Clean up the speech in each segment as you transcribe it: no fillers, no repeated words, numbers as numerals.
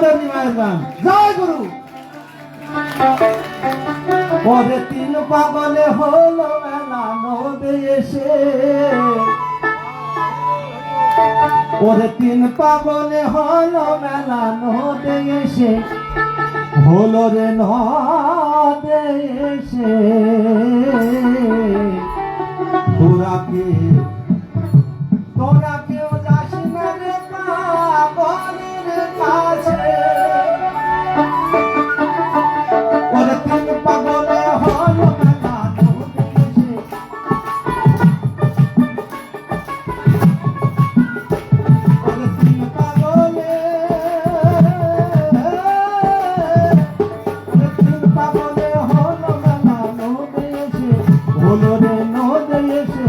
দেবী মায়ের গান জয় গুরু। পরে তিন পাগলে হলো মেলা নদে এসে, ওরে তিন পাগলে হলো মেলা নদে এসে, হলো রে নদে এসে। তোরা কেউ যাস না রে পাগলের কাছে, ওরে তিন পাগলে হলো মেলা নদে এসে, ওরে তিন পাগলে হলো মেলা নদে এসে, হলো রে নদে এসে।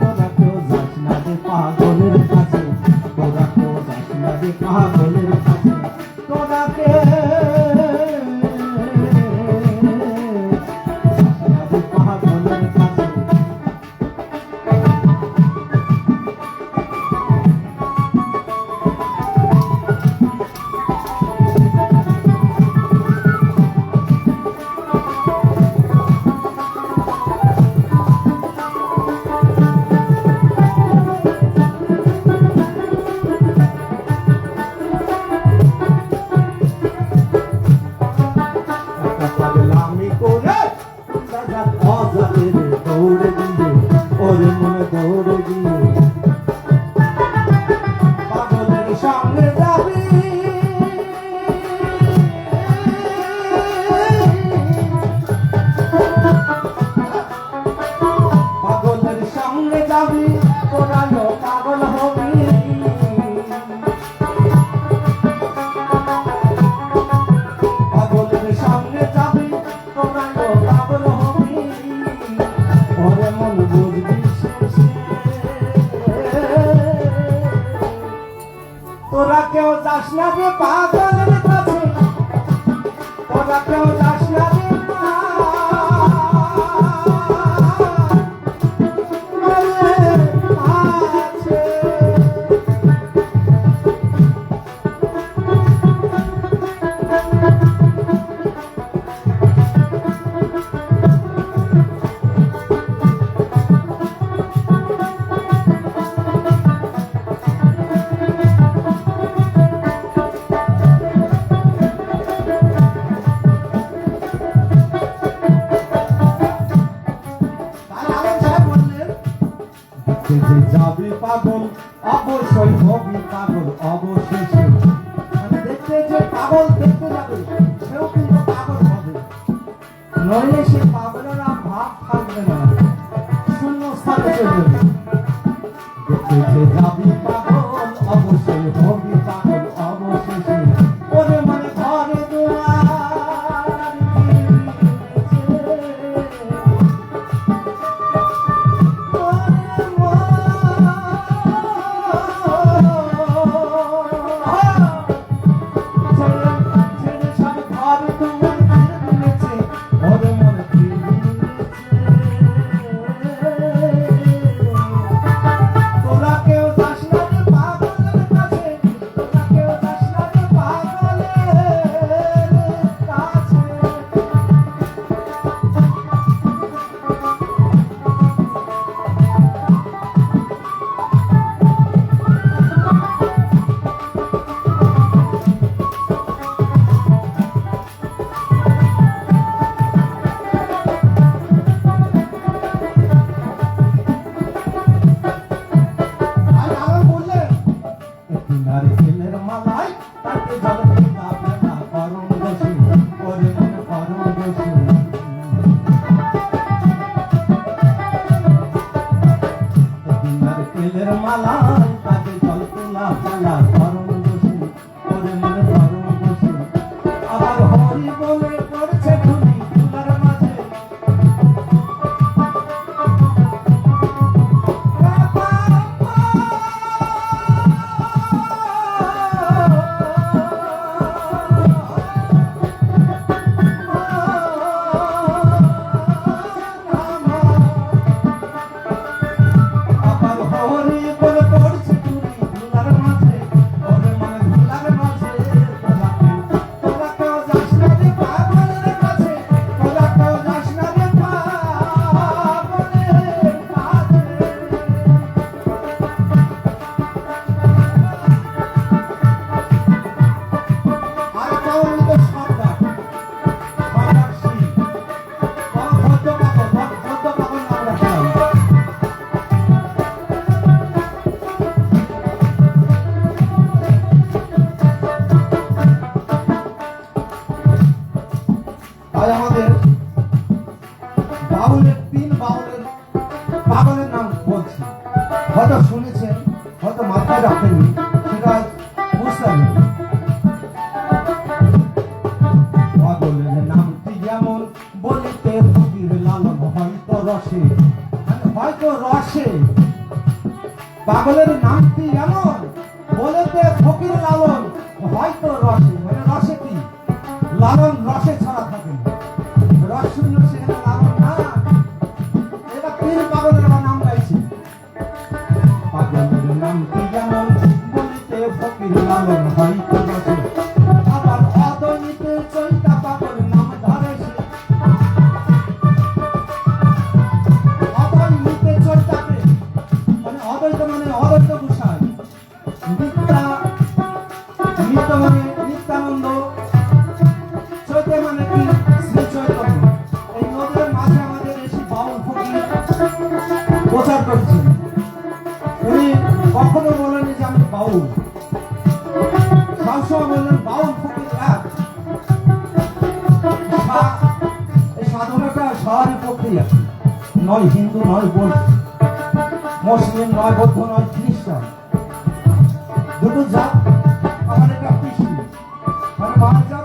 তোরা কেউ যাস না রে পাগলের কাছে, তোরা কেউ যাস না রে পাগলের কাছে, তোরা কেউ পাগলের কাছে। পাগলামি করে অজাতের দৌড়ে দিয়ে, ওরে মনে দৌড়ে দিয়ে পাগলের সামনে যাবি, পাগলের সামনে যাবি, তোরা পাগল হবি। পাগলের সামনে যাবি, তোরা পাগল হবি। ওরে মন বুঝবি শেষে, তোরা কেউ যাস না রে পাগলের কাছে, তোরা কেউ যাস না রে পাগলের কাছে। যে যাবি পাগল অবশ্যই হবি পাগল অবশেষে। দেখতে যে পাগল দেখতে যাবে সেও কিন্তু পাগল হবে, নইলে সে পাগলের ভাব থাকবে না, শূন্য স্থানে চলে যাবে। দেখতে যে যাবি পাগল অবশ্যই হবি পাগল অবশেষে। ওরে মানে ঘরে দুয়ার নারকেলের মালাই তাকে ঝলকে পাবে না করম বসে, ওরে মনে করম বসে। নারকেলের মালাই তাকে ঝলকে না পালা করম বসে, ওরে মনে করম বসে। আবার হরি বলে পড়ছে ধুলি ফুলার মাঝে, আবার হরি বলে পাগলের নামটি যেমন বলিতে ফকির লালন হয়তো রসে, মানে হয়তো রসে। পাগলের নামটি এমন বলিতে ফকির লালন হয়তো রসে, মানে রসে কি লালন রসে ছাড়া থাকে না। রস শূন্য সেখানে লালন না। এবার তিন পাগলের আবার নাম গাইছে। পাগলের নামটি যেমন বলিতে ফকির লালন হয়তো রসে, আবার অদৈতে চৈতা পাগল নাম ধরে সে। অদৈতে চৈতাকে মানে অদ্বৈত মানে অদ্বৈত গোসাই, নিত্যা নিত্য মানে নিত্যানন্দ, চৈতে মানে কি শ্রী চৈতন্য। এই নদের মাঝে আমাদের এসে বাউল ফকির প্রচার করছেন। উনি কখনো বলেনি যে আমি বাউল, সবসময় বললেন বাউল ফকির এক। এই সাধনাটা শহরের পক্ষেই আছে, নয় হিন্দু নয় বৌদ্ধ, মুসলিম নয় বৌদ্ধ নয় খ্রিস্টান, দুটো জাত আমার এটা কৃষ্টি, মানে মার জাত